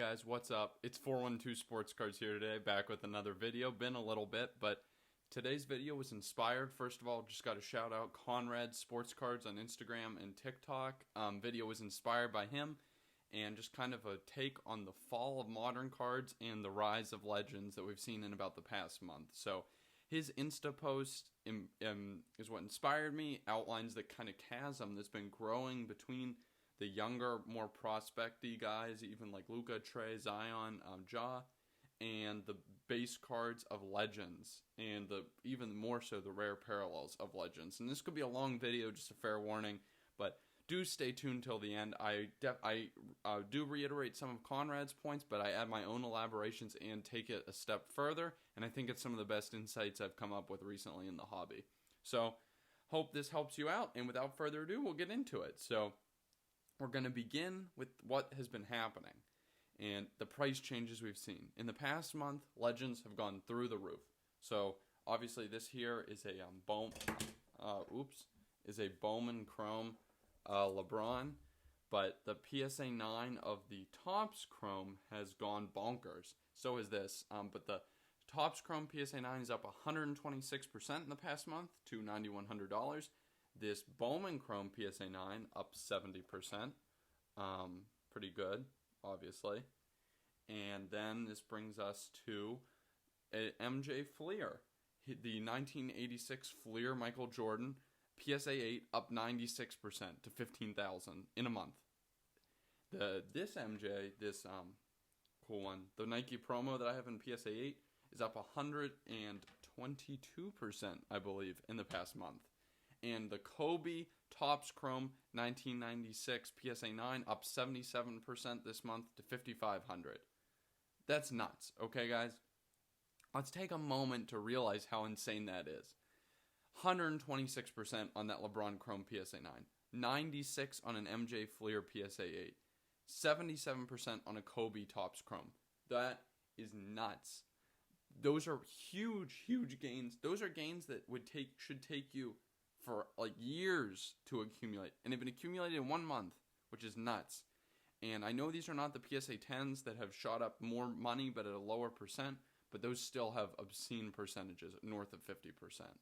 guys, what's up? It's 412 Sports Cards here today, back with another video. Been a little bit, but today's video was inspired. First of all, just got to shout out Conrad Sports Cards on Instagram and TikTok. Video was inspired by him, and just kind of a take on the fall of modern cards and the rise of legends that we've seen in about the past month. So his Insta post is what inspired me, outlines the kind of chasm that's been growing between the younger, more prospect-y guys, even like Luka, Trey, Zion, Ja, and the base cards of legends, and even more so the rare parallels of legends. And this could be a long video, just a fair warning, but do stay tuned till the end. I do reiterate some of Conrad's points, but I add my own elaborations and take it a step further, and I think it's some of the best insights I've come up with recently in the hobby. So, hope this helps you out, and without further ado, we'll get into it. So, we're going to begin with what has been happening and the price changes we've seen. In the past month, legends have gone through the roof. So obviously this here is a Bowman Chrome LeBron, but the PSA 9 of the Topps Chrome has gone bonkers. So is this, but the Topps Chrome PSA 9 is up 126% in the past month to $9,100. This Bowman Chrome PSA 9 up 70%. Pretty good, obviously. And then this brings us to MJ Fleer. The 1986 Fleer Michael Jordan PSA 8 up 96% to $15,000 in a month. This cool one, the Nike promo that I have in PSA 8 is up 122%, I believe, in the past month. And the Kobe Topps Chrome 1996 PSA 9 up 77% this month to $5,500. That's nuts, okay, guys? Let's take a moment to realize how insane that is. 126% on that LeBron Chrome PSA 9, 96% on an MJ Fleer PSA 8, 77% on a Kobe Topps Chrome. That is nuts. Those are huge, huge gains. Those are gains that should take you for like years to accumulate, and have been accumulated in 1 month, which is nuts. And I know these are not the PSA 10s that have shot up more money but at a lower percent, but those still have obscene percentages, north of 50%.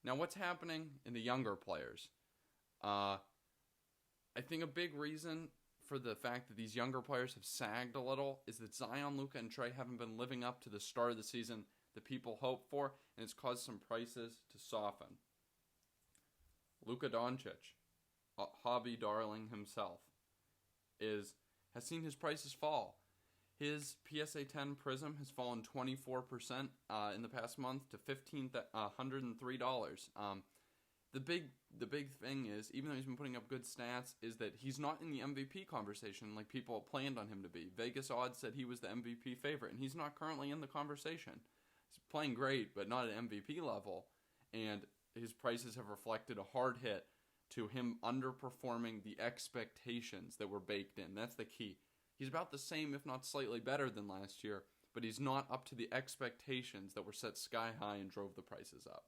Now what's happening in the younger players? I think a big reason for the fact that these younger players have sagged a little is that Zion, Luka, and Trey haven't been living up to the start of the season that people hoped for, and it's caused some prices to soften. Luka Doncic, a hobby darling himself, has seen his prices fall. His PSA 10 Prism has fallen 24% in the past month to $1,503. The big thing is, even though he's been putting up good stats, is that he's not in the MVP conversation like people planned on him to be. Vegas odds said he was the MVP favorite, and he's not currently in the conversation. He's playing great, but not at MVP level, and his prices have reflected a hard hit to him underperforming the expectations that were baked in. That's the key. He's about the same, if not slightly better than last year, but he's not up to the expectations that were set sky high and drove the prices up.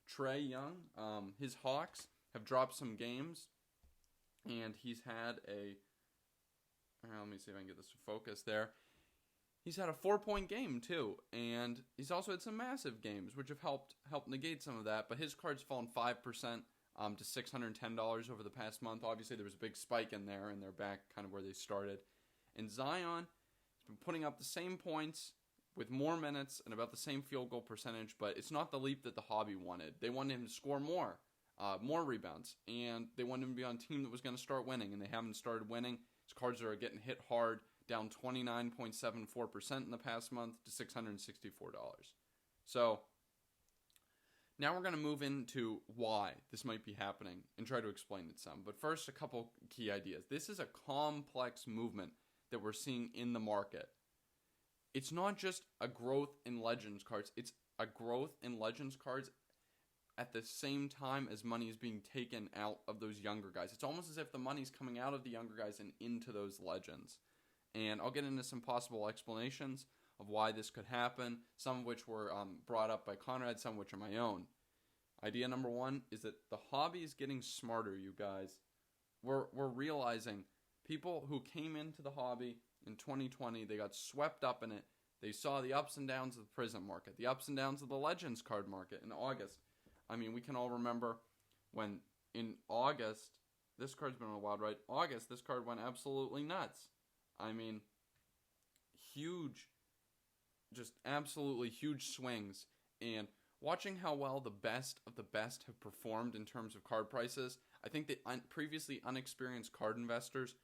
Trey Young, his Hawks have dropped some games, and he's had let me see if I can get this to focus there. He's had a 4-point game, too, and he's also had some massive games, which have helped negate some of that, but his card's fallen 5% to $610 over the past month. Obviously, there was a big spike in there, and they're back kind of where they started. And Zion has been putting up the same points with more minutes and about the same field goal percentage, but it's not the leap that the hobby wanted. They wanted him to score more rebounds, and they wanted him to be on a team that was going to start winning, and they haven't started winning. His cards are getting hit hard, down 29.74% in the past month to $664. So now we're going to move into why this might be happening and try to explain it some. But first, a couple key ideas. This is a complex movement that we're seeing in the market. It's not just a growth in Legends cards. It's a growth in Legends cards at the same time as money is being taken out of those younger guys. It's almost as if the money's coming out of the younger guys and into those Legends. And I'll get into some possible explanations of why this could happen, some of which were brought up by Conrad, some of which are my own. Idea number one is that the hobby is getting smarter, you guys. We're realizing people who came into the hobby in 2020. They got swept up in it. They saw the ups and downs of the Prism market, the ups and downs of the Legends card market in August. I mean, we can all remember when in August, this card's been on a wild ride. August, this card went absolutely nuts. I mean, huge, just absolutely huge swings. And watching how well the best of the best have performed in terms of card prices, I think that previously unexperienced card investors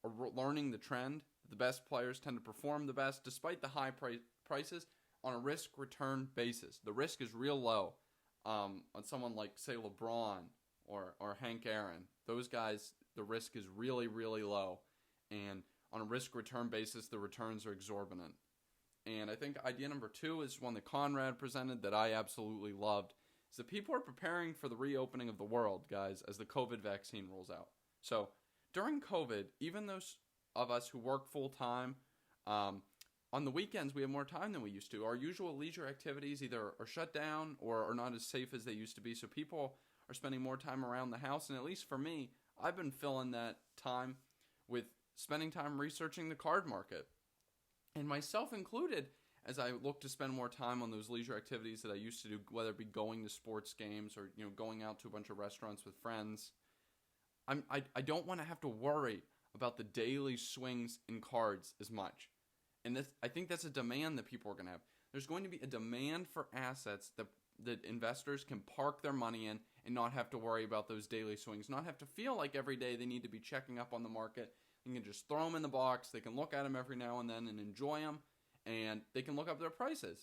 are learning the trend. The best players tend to perform the best despite the high prices on a risk-return basis. The risk is real low on someone like, say, LeBron or Hank Aaron. Those guys, the risk is really, really low. And on a risk-return basis, the returns are exorbitant. And I think idea number 2 is one that Conrad presented that I absolutely loved. Is that people are preparing for the reopening of the world, guys, as the COVID vaccine rolls out. So during COVID, even those of us who work full-time, on the weekends we have more time than we used to. Our usual leisure activities either are shut down or are not as safe as they used to be. So people are spending more time around the house. And at least for me, I've been filling that time with spending time researching the card market. And myself included, as I look to spend more time on those leisure activities that I used to do, whether it be going to sports games or going out to a bunch of restaurants with friends, I don't want to have to worry about the daily swings in cards as much. And I think that's a demand that people are going to have. There's going to be a demand for assets that investors can park their money in and not have to worry about those daily swings, not have to feel like every day they need to be checking up on the market. They can just throw them in the box. They can look at them every now and then and enjoy them, and they can look up their prices.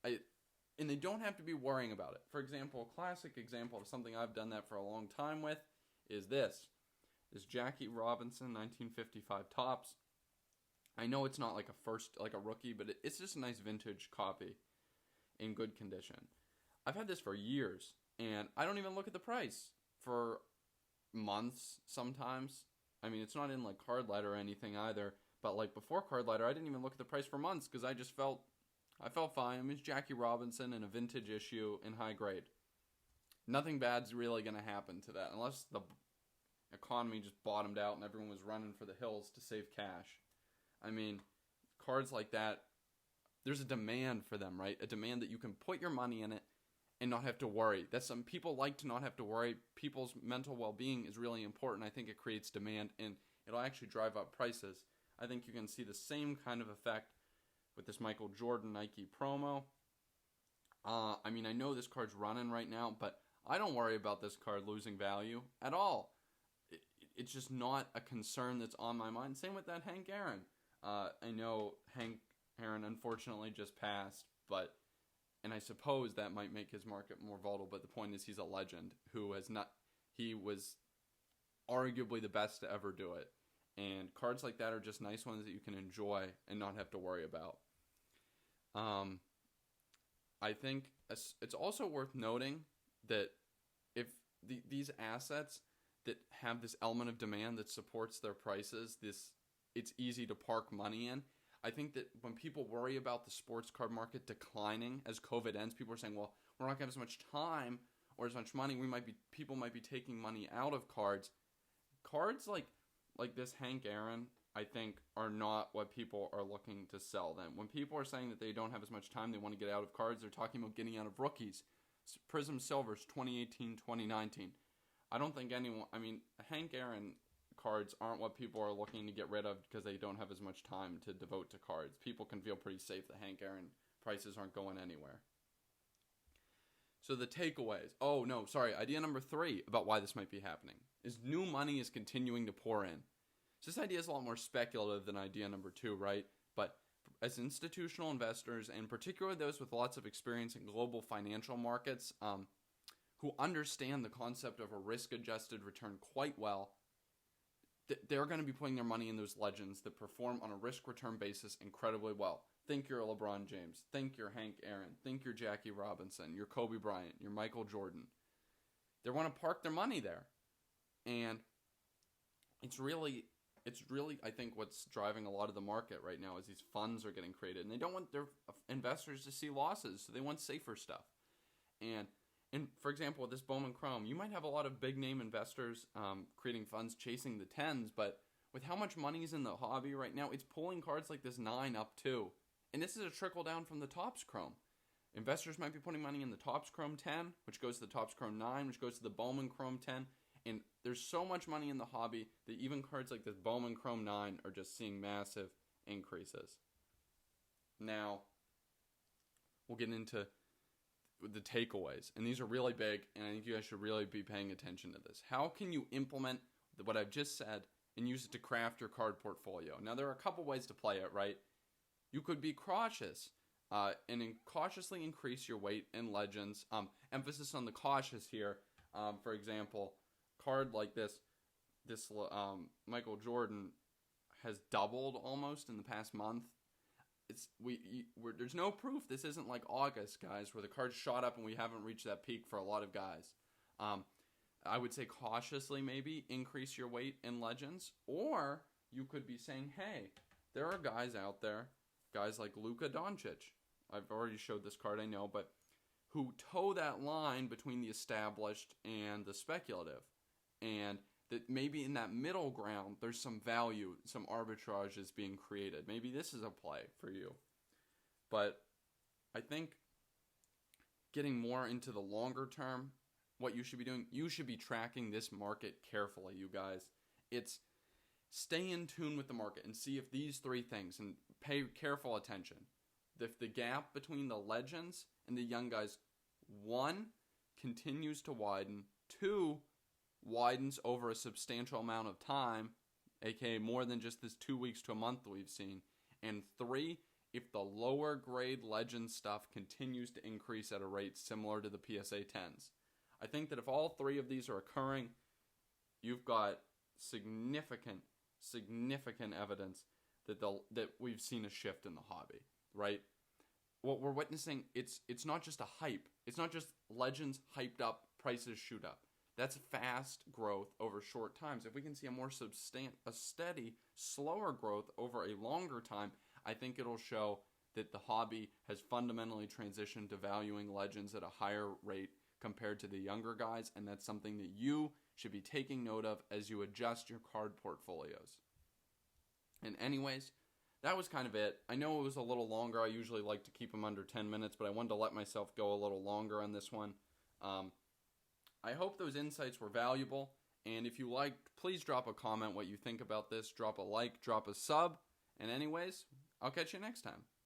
And they don't have to be worrying about it. For example, a classic example of something I've done that for a long time with is this Jackie Robinson 1955 Topps. I know it's not like a rookie, but it's just a nice vintage copy in good condition. I've had this for years, and I don't even look at the price for months sometimes. I mean, it's not in like Card Ladder or anything either, but like before Card Ladder, I didn't even look at the price for months because I felt fine. I mean, it's Jackie Robinson in a vintage issue in high grade. Nothing bad's really going to happen to that unless the economy just bottomed out and everyone was running for the hills to save cash. I mean, cards like that, there's a demand for them, right? A demand that you can put your money in it and not have to worry. That's some people like to not have to worry. People's mental well-being is really important. I think it creates demand and it'll actually drive up prices. I think you can see the same kind of effect with this Michael Jordan Nike promo. I mean, I know this card's running right now, but I don't worry about this card losing value at all. It's just not a concern that's on my mind. Same with that Hank Aaron. I know Hank Aaron unfortunately just passed, and I suppose that might make his market more volatile, but the point is he's a legend he was arguably the best to ever do it. And cards like that are just nice ones that you can enjoy and not have to worry about. I think it's also worth noting that if these assets that have this element of demand that supports their prices, it's easy to park money in. I think that when people worry about the sports card market declining as COVID ends, people are saying, well, we're not going to have as much time or as much money. People might be taking money out of cards. Cards like this Hank Aaron, I think, are not what people are looking to sell them. When people are saying that they don't have as much time, they want to get out of cards, they're talking about getting out of rookies. Prism Silvers 2018, 2019. I don't think Hank Aaron cards aren't what people are looking to get rid of because they don't have as much time to devote to cards. People can feel pretty safe that Hank Aaron prices aren't going anywhere. So the takeaways. Idea number 3 about why this might be happening is new money is continuing to pour in. So this idea is a lot more speculative than idea number 2, right? But as institutional investors, and particularly those with lots of experience in global financial markets, who understand the concept of a risk-adjusted return quite well, they're going to be putting their money in those legends that perform on a risk-return basis incredibly well. Think you're LeBron James. Think you're Hank Aaron. Think you're Jackie Robinson. You're Kobe Bryant. You're Michael Jordan. They want to park their money there. And it's really, I think, what's driving a lot of the market right now is these funds are getting created. And they don't want their investors to see losses, so they want safer stuff. And for example, with this Bowman Chrome, you might have a lot of big-name investors creating funds chasing the 10s, but with how much money is in the hobby right now, it's pulling cards like this 9 up too. And this is a trickle down from the Topps Chrome. Investors might be putting money in the Topps Chrome 10, which goes to the Topps Chrome 9, which goes to the Bowman Chrome 10. And there's so much money in the hobby that even cards like this Bowman Chrome 9 are just seeing massive increases. Now, we'll get into the takeaways. And these are really big, and I think you guys should really be paying attention to this. How can you implement what I've just said and use it to craft your card portfolio? Now, there are a couple ways to play it, right? You could be cautious and cautiously increase your weight in Legends. Emphasis on the cautious here. For example, card like this Michael Jordan has doubled almost in the past month. There's no proof this isn't like August, guys, where the cards shot up and we haven't reached that peak for a lot of guys. I would say cautiously maybe increase your weight in Legends, or you could be saying, hey, there are guys out there, guys like Luka Doncic. I've already showed this card, I know, but who toe that line between the established and the speculative. And that maybe in that middle ground, there's some value, some arbitrage is being created. Maybe this is a play for you. But I think getting more into the longer term, what you should be doing, you should be tracking this market carefully, you guys. It's stay in tune with the market and see if these three things, and pay careful attention. If the gap between the Legends and the young guys, 1, continues to widen, 2, widens over a substantial amount of time, aka more than just this 2 weeks to a month that we've seen, and 3, if the lower grade Legend stuff continues to increase at a rate similar to the PSA 10s. I think that if all 3 of these are occurring, you've got significant evidence that we've seen a shift in the hobby, right? What we're witnessing, it's not just a hype. It's not just Legends hyped up, prices shoot up. That's fast growth over short times. If we can see a more steady, slower growth over a longer time, I think it'll show that the hobby has fundamentally transitioned to valuing Legends at a higher rate compared to the younger guys, and that's something that you should be taking note of as you adjust your card portfolios. And anyways, that was kind of it. I know it was a little longer. I usually like to keep them under 10 minutes, but I wanted to let myself go a little longer on this one. I hope those insights were valuable, and if you liked, please drop a comment what you think about this. Drop a like, drop a sub, and anyways, I'll catch you next time.